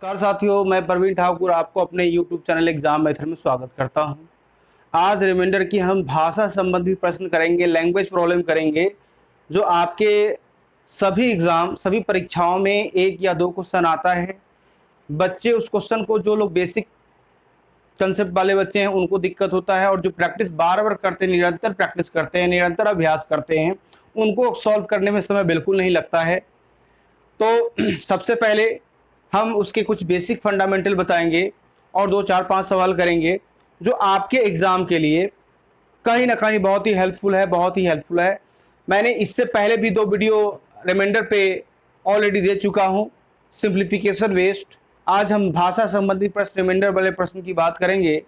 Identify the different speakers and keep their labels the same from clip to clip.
Speaker 1: नमस्कार साथियों, मैं प्रवीण ठाकुर आपको अपने YouTube चैनल एग्जाम मेथड में स्वागत करता हूं। आज रिमाइंडर की हम भाषा संबंधित प्रश्न करेंगे, लैंग्वेज प्रॉब्लम करेंगे, जो आपके सभी परीक्षाओं में एक या दो क्वेश्चन आता है। बच्चे उस क्वेश्चन को, जो लोग बेसिक कंसेप्ट वाले बच्चे हैं उनको दिक्कत होता है, और जो प्रैक्टिस बार बार करते हैं, निरंतर प्रैक्टिस करते हैं, निरंतर अभ्यास करते हैं, उनको सॉल्व करने में समय बिल्कुल नहीं लगता है। तो सबसे पहले हम उसके कुछ बेसिक फंडामेंटल बताएंगे और 2 4 5 सवाल करेंगे, जो आपके एग्ज़ाम के लिए कहीं ना कहीं बहुत ही हेल्पफुल है। मैंने इससे पहले भी 2 वीडियो रिमाइंडर पे ऑलरेडी दे चुका हूँ, सिंप्लीफिकेशन वेस्ट। आज हम भाषा संबंधी प्रश्न, रिमाइंडर वाले प्रश्न की बात करेंगे।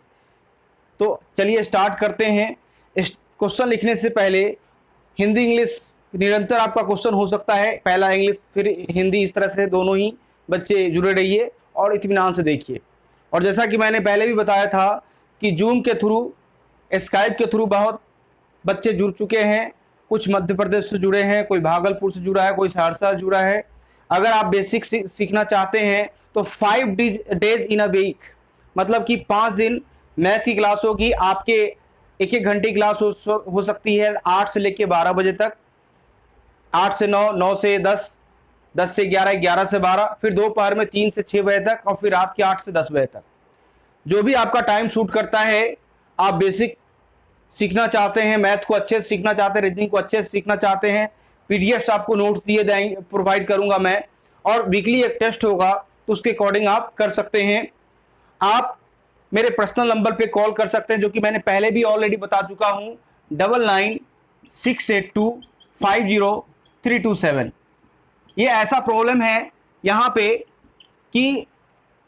Speaker 1: तो चलिए स्टार्ट करते हैं। इस क्वेश्चन लिखने से पहले हिंदी इंग्लिश निरंतर आपका क्वेश्चन हो सकता है, पहला इंग्लिश फिर हिंदी, इस तरह से दोनों ही बच्चे जुड़े रहिए और इत्मीनान से देखिए। और जैसा कि मैंने पहले भी बताया था कि जूम के थ्रू, स्काइप के थ्रू बहुत बच्चे जुड़ चुके हैं। कुछ मध्य प्रदेश से जुड़े हैं, कोई भागलपुर से जुड़ा है, कोई सहरसा से जुड़ा है। अगर आप बेसिक सीखना चाहते हैं तो 5 डेज इन अ वीक, मतलब कि 5 दिन मैथ की क्लास होगी आपके। 1 1 घंटे क्लास हो सकती है 8 से लेकर 12 बजे तक, 8 से 9, 9 से 10, 10 से 11, 11 से 12, फिर दोपहर में 3 से 6 बजे तक, और फिर रात के 8 से 10 बजे तक। जो भी आपका टाइम सूट करता है, आप बेसिक सीखना चाहते हैं, मैथ को अच्छे से सीखना चाहते हैं, रीजनिंग को अच्छे से सीखना चाहते हैं, पीडीएफ्स आपको नोट्स दिए जाएंगे, प्रोवाइड करूंगा मैं, और वीकली एक टेस्ट होगा, तो उसके अकॉर्डिंग आप कर सकते हैं। आप मेरे पर्सनल नंबर पे कॉल कर सकते हैं, जो कि मैंने पहले भी ऑलरेडी बता चुका हूं, 9968250327। ये ऐसा प्रॉब्लम है यहाँ पे कि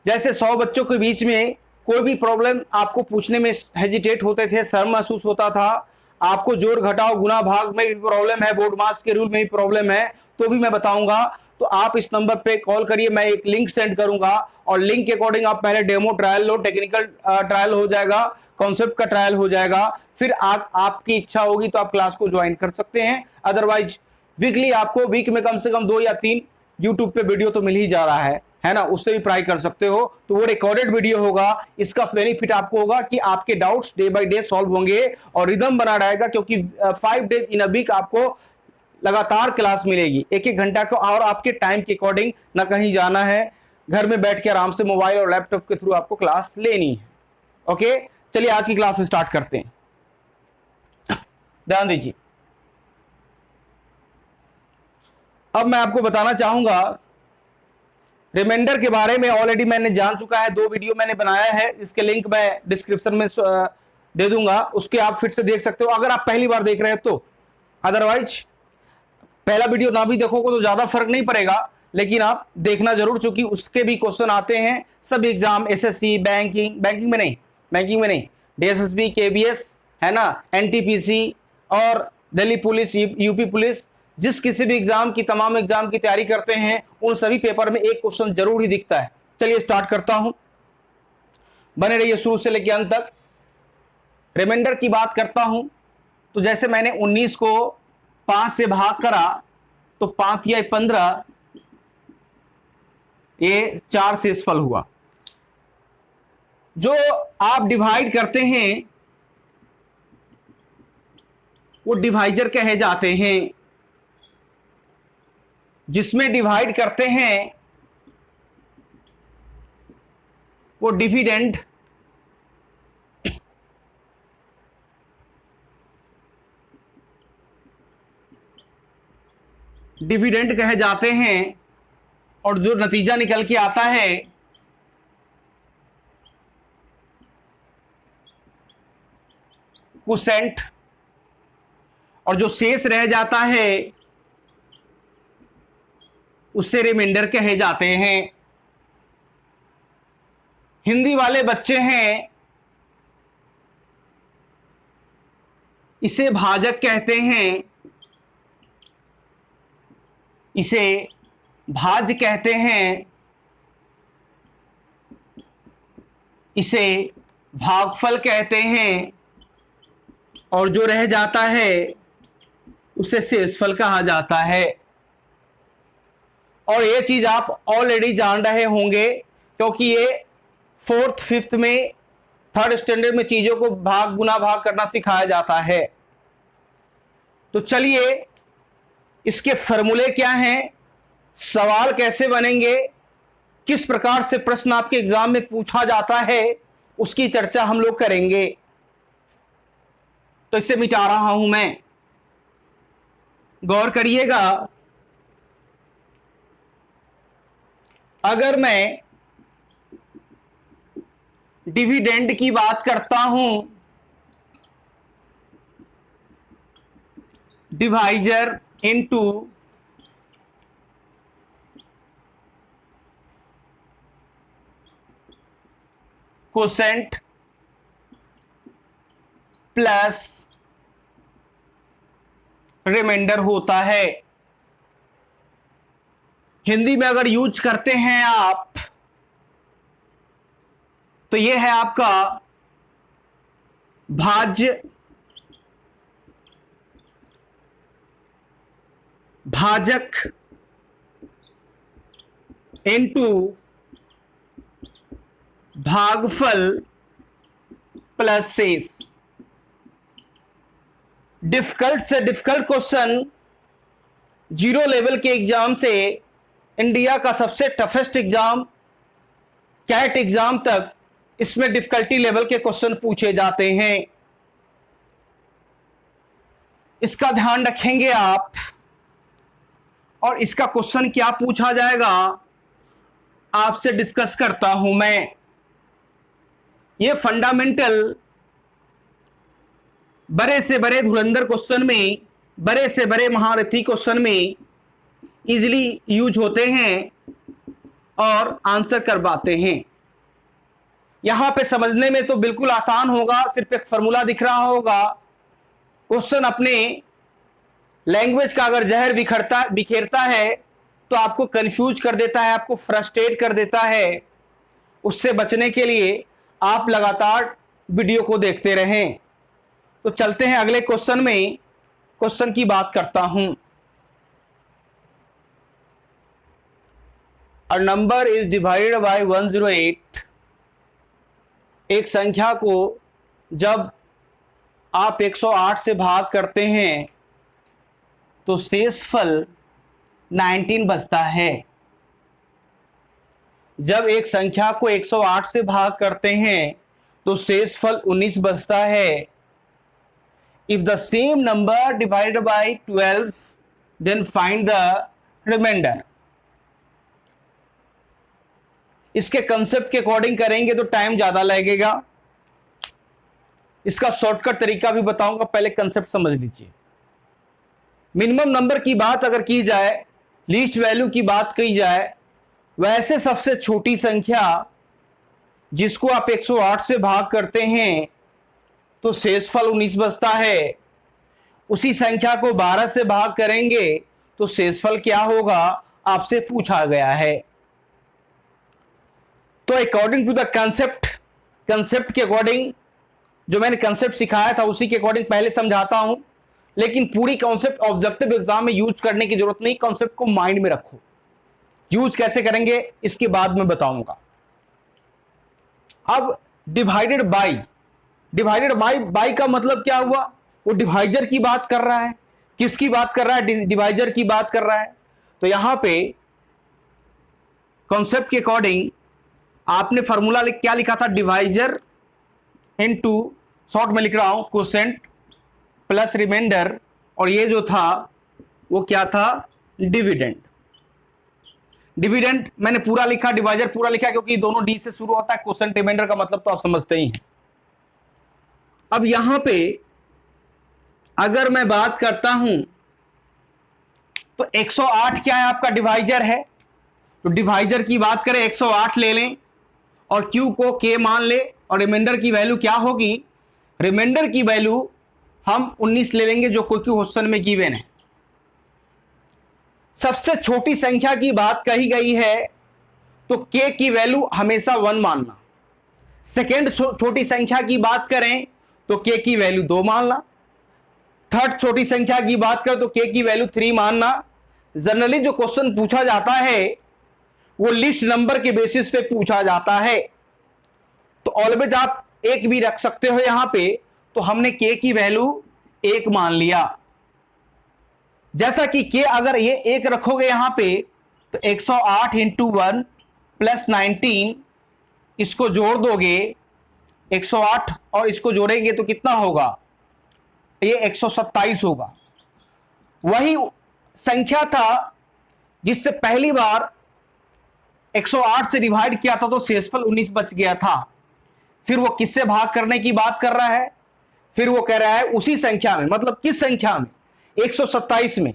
Speaker 1: जैसे 100 बच्चों के बीच में कोई भी प्रॉब्लम आपको पूछने में हेजिटेट होते थे, शर्म महसूस होता था, आपको जोड़ घटाव गुना भाग में भी प्रॉब्लम है, बोर्ड मार्क्स के रूल में भी प्रॉब्लम है, तो भी मैं बताऊंगा। तो आप इस नंबर पे कॉल करिए, मैं एक लिंक सेंड करूंगा, और लिंक के अकॉर्डिंग आप पहले डेमो ट्रायल लो, टेक्निकल ट्रायल हो जाएगा, कॉन्सेप्ट का ट्रायल हो जाएगा, फिर आपकी इच्छा होगी तो आप क्लास को ज्वाइन कर सकते हैं। अदरवाइज वीकली आपको, वीक में कम से कम 2 या 3 यूट्यूब पे वीडियो तो मिल ही जा रहा है ना, उससे भी ट्राई कर सकते हो। तो वो रिकॉर्डेड वीडियो होगा, इसका बेनिफिट आपको होगा कि आपके doubts day by day solve होंगे और रिदम बना रहेगा, क्योंकि 5 डेज इन अ वीक आपको लगातार क्लास मिलेगी, 1 1 घंटा को, और आपके टाइम के अकॉर्डिंग, ना कहीं जाना है, घर में बैठ के आराम से मोबाइल और लैपटॉप के थ्रू आपको क्लास लेनी है। ओके, चलिए आज की क्लास स्टार्ट करते हैं। ध्यान दीजिए। अब मैं आपको बताना चाहूंगा रिमाइंडर के बारे में। ऑलरेडी मैंने जान चुका है, 2 वीडियो मैंने बनाया है, इसके लिंक मैं डिस्क्रिप्शन में दे दूंगा, उसके आप फिर से देख सकते हो अगर आप पहली बार देख रहे हैं तो। अदरवाइज पहला वीडियो ना भी देखोगे तो ज्यादा फर्क नहीं पड़ेगा, लेकिन आप देखना जरूर, चूंकि उसके भी क्वेश्चन आते हैं सब एग्जाम, एसएससी, बैंकिंग में नहीं, डीएसएसबी, केबीएस, है ना, एनटीपीसी और दिल्ली पुलिस, यूपी पुलिस, जिस किसी भी एग्जाम की, तमाम एग्जाम की तैयारी करते हैं, उन सभी पेपर में एक क्वेश्चन जरूर ही दिखता है। चलिए स्टार्ट करता हूं, बने रहिए शुरू से लेकर अंत तक। रिमाइंडर की बात करता हूं तो जैसे मैंने 19 को 5 से भाग करा तो 5 या 15, ये 4 से सफल हुआ। जो आप डिवाइड करते हैं वो डिवाइजर कहे जाते हैं, जिसमें डिवाइड करते हैं वो डिविडेंड, कहे जाते हैं, और जो नतीजा निकल के आता है क्वोशेंट, और जो शेष रह जाता है उससे रिमाइंडर कहे जाते हैं। हिंदी वाले बच्चे हैं, इसे भाजक कहते हैं, इसे भाज्य कहते हैं, इसे भागफल कहते हैं, और जो रह जाता है उसे शेषफल कहा जाता है। और ये चीज आप ऑलरेडी जान रहे होंगे क्योंकि ये 4th 5th में 3rd स्टैंडर्ड में चीजों को भाग गुना भाग करना सिखाया जाता है। तो चलिए इसके फॉर्मूले क्या हैं, सवाल कैसे बनेंगे, किस प्रकार से प्रश्न आपके एग्जाम में पूछा जाता है, उसकी चर्चा हम लोग करेंगे। तो इसे मिटा रहा हूं मैं, गौर करिएगा। अगर मैं डिविडेंड की बात करता हूं, divisor into quotient plus remainder होता है। हिंदी में अगर यूज करते हैं आप तो यह है आपका भाज्य भाजक इनटू भागफल प्लस शेष। डिफिकल्ट से डिफिकल्ट क्वेश्चन, जीरो लेवल के एग्जाम से इंडिया का सबसे टफेस्ट एग्जाम कैट एग्जाम तक इसमें डिफिकल्टी लेवल के क्वेश्चन पूछे जाते हैं। इसका ध्यान रखेंगे आप। और इसका क्वेश्चन क्या पूछा जाएगा आपसे डिस्कस करता हूं मैं। ये फंडामेंटल बड़े से बड़े धुरंधर क्वेश्चन में, बड़े से बड़े महारथी क्वेश्चन में इजीली यूज होते हैं और आंसर कर पाते हैं। यहां पे समझने में तो बिल्कुल आसान होगा, सिर्फ एक फॉर्मूला दिख रहा होगा। क्वेश्चन अपने लैंग्वेज का अगर जहर बिखेरता है तो आपको कंफ्यूज कर देता है, आपको फ्रस्ट्रेट कर देता है। उससे बचने के लिए आप लगातार वीडियो को देखते रहें। तो चलते हैं अगले क्वेश्चन में, क्वेश्चन की बात करता हूं। A number is divided by 108। एक संख्या को जब आप 108 से भाग करते हैं तो शेषफल 19 बचता है। जब एक संख्या को 108 से भाग करते हैं तो शेषफल 19 बचता है। If the same number divided by 12 then find the remainder. इसके कंसेप्ट के अकॉर्डिंग करेंगे तो टाइम ज्यादा लगेगा। इसका शॉर्टकट तरीका भी बताऊंगा, पहले कंसेप्ट समझ लीजिए। मिनिमम नंबर की बात अगर की जाए, लीस्ट वैल्यू की बात की जाए, वैसे सबसे छोटी संख्या जिसको आप 108 से भाग करते हैं तो शेषफल 19 बचता है। उसी संख्या को 12 से भाग करेंगे तो शेषफल क्या होगा आपसे पूछा गया है। तो अकॉर्डिंग टू द कंसेप्ट के अकॉर्डिंग, जो मैंने कंसेप्ट सिखाया था उसी के अकॉर्डिंग पहले समझाता हूं, लेकिन पूरी कॉन्सेप्ट ऑब्जेक्टिव एग्जाम में यूज करने की जरूरत नहीं। कॉन्सेप्ट को माइंड में रखो। यूज कैसे करेंगे इसके बाद में बताऊंगा। अब डिवाइडेड बाय का मतलब क्या हुआ? वो डिवाइजर की बात कर रहा है। किसकी बात कर रहा है? डिवाइजर की बात कर रहा है। तो यहां पे कॉन्सेप्ट के अकॉर्डिंग आपने फॉर्मूला क्या लिखा था? डिवाइजर इनटू, शॉर्ट में लिख रहा हूं, कोसेंट प्लस रिमाइंडर। और ये जो था वो क्या था? डिविडेंड। डिविडेंड मैंने पूरा लिखा, डिवाइजर पूरा लिखा क्योंकि दोनों डी से शुरू होता है। कोसेंट रिमाइंडर का मतलब तो आप समझते ही हैं। अब यहां पे अगर मैं बात करता हूं तो 108 क्या है? आपका डिवाइजर है। तो डिवाइजर की बात करें 108 ले लें और Q को K मान ले, और रिमाइंडर की वैल्यू क्या होगी? रिमाइंडर की वैल्यू हम 19 ले लेंगे जो क्योंकि क्वेश्चन में गिवन है। सबसे छोटी संख्या की बात कही गई है तो K की वैल्यू हमेशा 1 मानना। सेकेंड छोटी संख्या की बात करें तो K की वैल्यू 2 मानना। थर्ड छोटी संख्या की बात करें तो K की वैल्यू 3 मानना। जनरली जो क्वेश्चन पूछा जाता है वो लिस्ट नंबर के बेसिस पे पूछा जाता है। तो ऑलवेज आप एक भी रख सकते हो यहां पे। तो हमने के की वैल्यू 1 मान लिया। जैसा कि के अगर ये 1 रखोगे यहां पे तो 108 इंटू 1 प्लस 19, इसको जोड़ दोगे 108 और इसको जोड़ेंगे तो कितना होगा, ये 127 होगा। वही संख्या था जिससे पहली बार 108 से डिवाइड किया था तो शेषफल 19 बच गया था। फिर वो किससे भाग करने की बात कर रहा है, फिर वो कह रहा है उसी संख्या में, मतलब किस संख्या में, 127 में।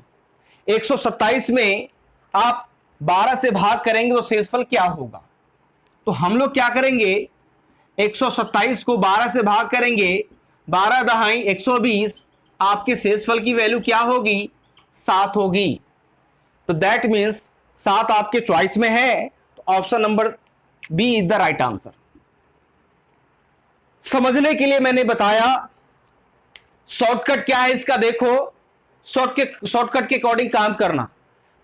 Speaker 1: 127 में आप 12 से भाग करेंगे तो शेषफल क्या होगा। तो हम लोग क्या करेंगे, 127 को 12 से भाग करेंगे, 12 दहाई 120, आपके शेषफल की वैल्यू क्या होगी, 7 होगी। तो दैट मीन्स 7 आपके चॉइस में है, तो option number B is the right answer. समझने के लिए मैंने बताया शॉर्टकट क्या है इसका, देखो शॉर्टकट के अकॉर्डिंग काम करना।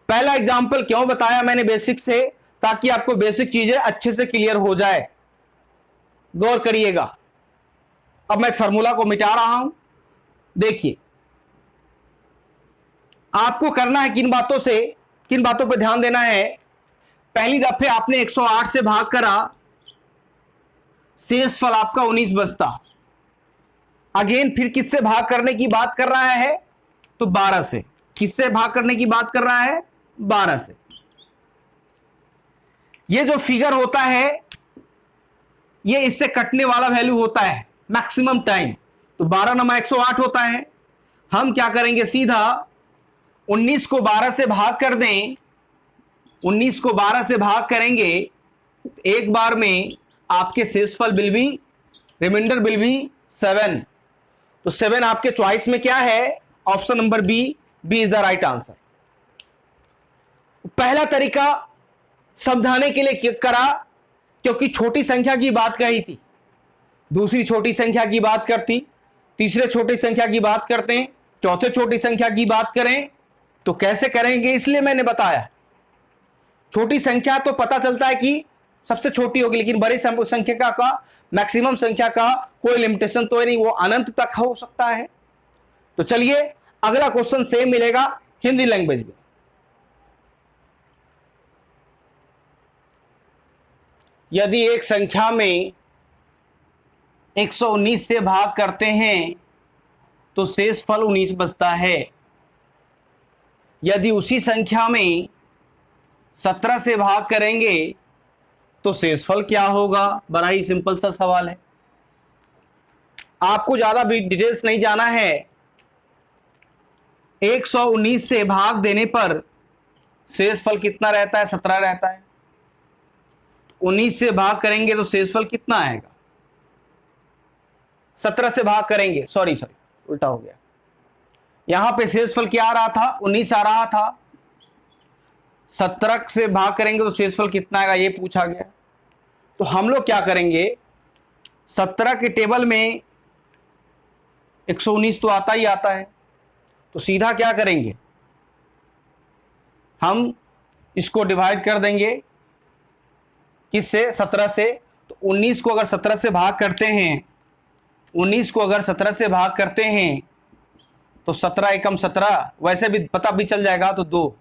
Speaker 1: पहला एग्जांपल क्यों बताया मैंने बेसिक से, ताकि आपको बेसिक चीजें अच्छे से क्लियर हो जाए। गौर करिएगा। अब मैं फार्मूला को मिटा रहा हूं। देखिए आपको करना है किन बातों पर ध्यान देना है। पहली दफे आपने 108 से भाग करा, शेषफल आपका 19 बचता। अगेन फिर किससे भाग करने की बात कर रहा है, तो 12 से। किससे भाग करने की बात कर रहा है, 12 से। ये जो फिगर होता है ये इससे कटने वाला वैल्यू होता है मैक्सिमम टाइम, तो 12 नमा 108 होता है। हम क्या करेंगे, सीधा 19 को 12 से भाग कर दें। 19 को 12 से भाग करेंगे एक बार में आपके शेषफल will be, remainder will be 7। तो 7 आपके चॉइस में क्या है, option number B, B is the right answer. पहला तरीका समझाने के लिए करा क्योंकि छोटी संख्या की बात कही थी, दूसरी छोटी संख्या की बात करती, तीसरे छोटी संख्या की बात करते हैं, चौथे छोटी संख्या की बात करें तो कैसे करेंगे, इसलिए मैंने बताया। छोटी संख्या तो पता चलता है कि सबसे छोटी होगी, लेकिन बड़ी संख्या का मैक्सिमम संख्या का कोई लिमिटेशन तो नहीं, वो अनंत तक हो सकता है। तो चलिए अगला क्वेश्चन सेम मिलेगा हिंदी लैंग्वेज में। यदि एक संख्या में 119 से भाग करते हैं तो शेषफल 19 बचता है। यदि उसी संख्या में 17 से भाग करेंगे तो शेषफल क्या होगा। बड़ा ही सिंपल सा सवाल है, आपको ज्यादा भी डिटेल्स नहीं जाना है। 119 से भाग देने पर शेषफल कितना रहता है, 17 रहता है। 19 से भाग करेंगे तो शेषफल कितना आएगा, 17 से भाग करेंगे, सॉरी उल्टा हो गया। यहां पे शेषफल क्या आ रहा था, 19 आ रहा था। 17 से भाग करेंगे तो शेषफल कितना आएगा, ये पूछा गया। तो हम लोग क्या करेंगे, 17 के टेबल में 119 तो आता ही आता है, तो सीधा क्या करेंगे, हम इसको डिवाइड कर देंगे किससे, 17 से। तो 19 को अगर 17 से भाग करते हैं, 19 को अगर 17 से भाग करते हैं तो 17 एकम 17, वैसे भी पता भी चल जाएगा, तो 2।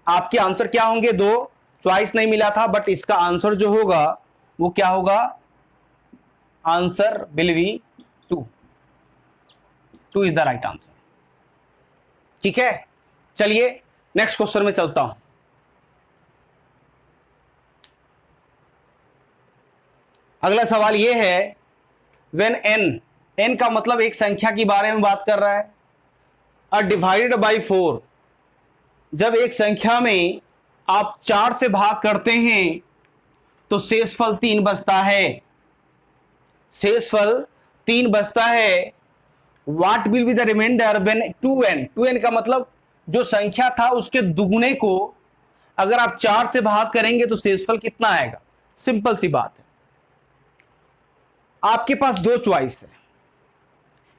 Speaker 1: आपके आंसर क्या होंगे, 2। चॉइस नहीं मिला था, बट इसका आंसर जो होगा वो क्या होगा, answer will be 2। 2 is the right answer. ठीक है, चलिए नेक्स्ट क्वेश्चन में चलता हूं। अगला सवाल यह है, व्हेन n का मतलब एक संख्या के बारे में बात कर रहा है, डिवाइडेड बाई 4। जब एक संख्या में आप 4 से भाग करते हैं तो शेषफल 3 बचता है। शेषफल 3 बचता है। What will be the remainder when 2n। 2n का मतलब जो संख्या था उसके दुगुने को अगर आप 4 से भाग करेंगे तो शेषफल कितना आएगा। सिंपल सी बात है, आपके पास 2 चॉइस है,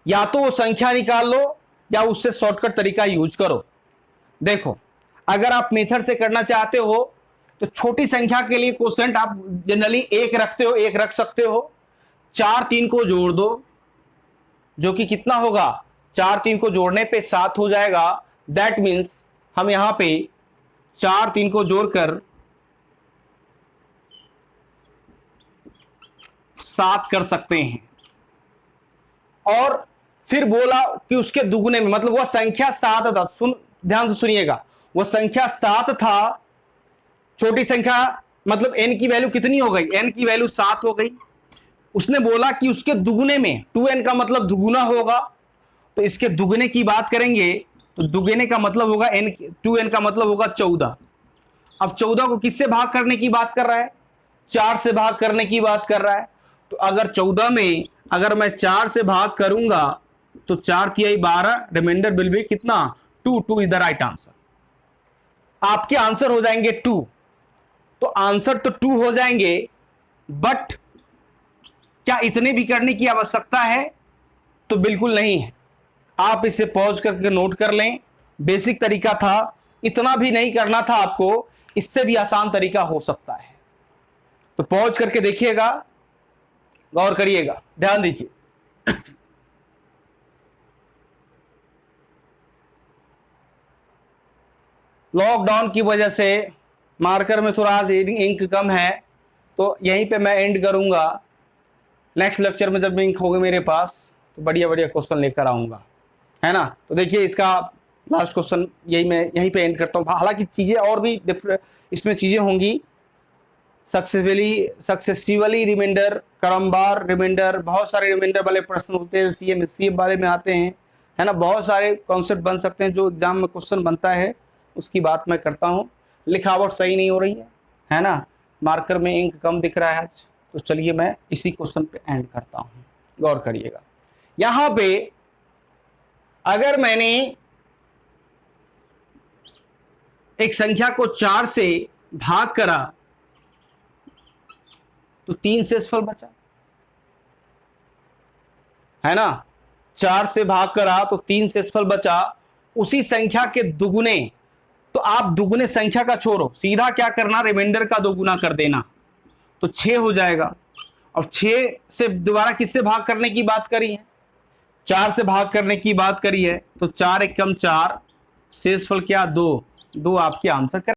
Speaker 1: या तो वो संख्या निकाल लो या उससे शॉर्टकट तरीका यूज करो। देखो, अगर आप मेथड से करना चाहते हो तो छोटी संख्या के लिए क्वोशिएंट आप जनरली 1 रखते हो, 1 रख सकते हो। 4 3 को जोड़ दो, जो कि कितना होगा, 4 3 को जोड़ने पे 7 हो जाएगा। दैट मीन्स हम यहां पे 4 3 को जोड़कर 7 कर सकते हैं। और फिर बोला कि उसके दुगने में, मतलब वह संख्या 7 था, ध्यान से सुनिएगा, वह संख्या 7 था, छोटी संख्या मतलब n की वैल्यू कितनी हो गई, n की वैल्यू 7 हो गई। उसने बोला कि उसके दुगने में, 2n का मतलब दुगुना होगा, तो इसके दुगने की बात करेंगे तो दुगने का मतलब होगा n, 2n का मतलब होगा 14। अब 14 को किससे भाग करने की बात कर रहा है, 4 से भाग करने की बात कर रहा है। तो अगर 14 में अगर मैं 4 से भाग करूंगा तो 4 तिहाई 12, रिमाइंडर विल बी कितना, 2। 2 इज द राइट आंसर। आपके आंसर हो जाएंगे 2। तो आंसर तो 2 हो जाएंगे, बट क्या इतने भी करने की आवश्यकता है, तो बिल्कुल नहीं है। आप इसे पॉज करके नोट कर लें, बेसिक तरीका था, इतना भी नहीं करना था आपको, इससे भी आसान तरीका हो सकता है। तो पॉज करके देखिएगा, गौर करिएगा, ध्यान दीजिए। लॉकडाउन की वजह से मार्कर में थोड़ा आज इंक कम है, तो यहीं पे मैं एंड करूंगा। नेक्स्ट लेक्चर में जब इंक होगा मेरे पास तो बढ़िया बढ़िया क्वेश्चन लेकर आऊंगा, है ना। तो देखिए इसका लास्ट क्वेश्चन यही मैं यहीं पे एंड करता हूँ। हालांकि चीज़ें और भी इसमें चीज़ें होंगी, सक्सेसिवली रिमाइंडर, क्रमवार रिमाइंडर, बहुत सारे रिमाइंडर वाले प्रश्न होते हैं, एलसीएम एचसीएफ वाले में आते हैं, है ना। बहुत सारे कॉन्सेप्ट बन सकते हैं जो एग्जाम में क्वेश्चन बनता है, उसकी बात मैं करता हूँ। लिखावट सही नहीं हो रही है ना, मार्कर में इंक कम दिख रहा है आज। तो चलिए मैं इसी क्वेश्चन पे एंड करता हूँ, गौर करिएगा। यहाँ पे अगर मैंने एक संख्या को 4 से भाग करा तो 3 शेषफल बचा, है ना। 4 से भाग करा तो 3 शेषफल बचा। उसी संख्या के दुगुने, तो आप दुगुने संख्या का छोड़ो, सीधा क्या करना, रिमाइंडर का दोगुना कर देना, तो 6 हो जाएगा। और 6 से दोबारा किससे भाग करने की बात करी है, 4 से भाग करने की बात करी है, तो 4 एकम 4, शेषफल क्या, 2। 2 आपके आंसर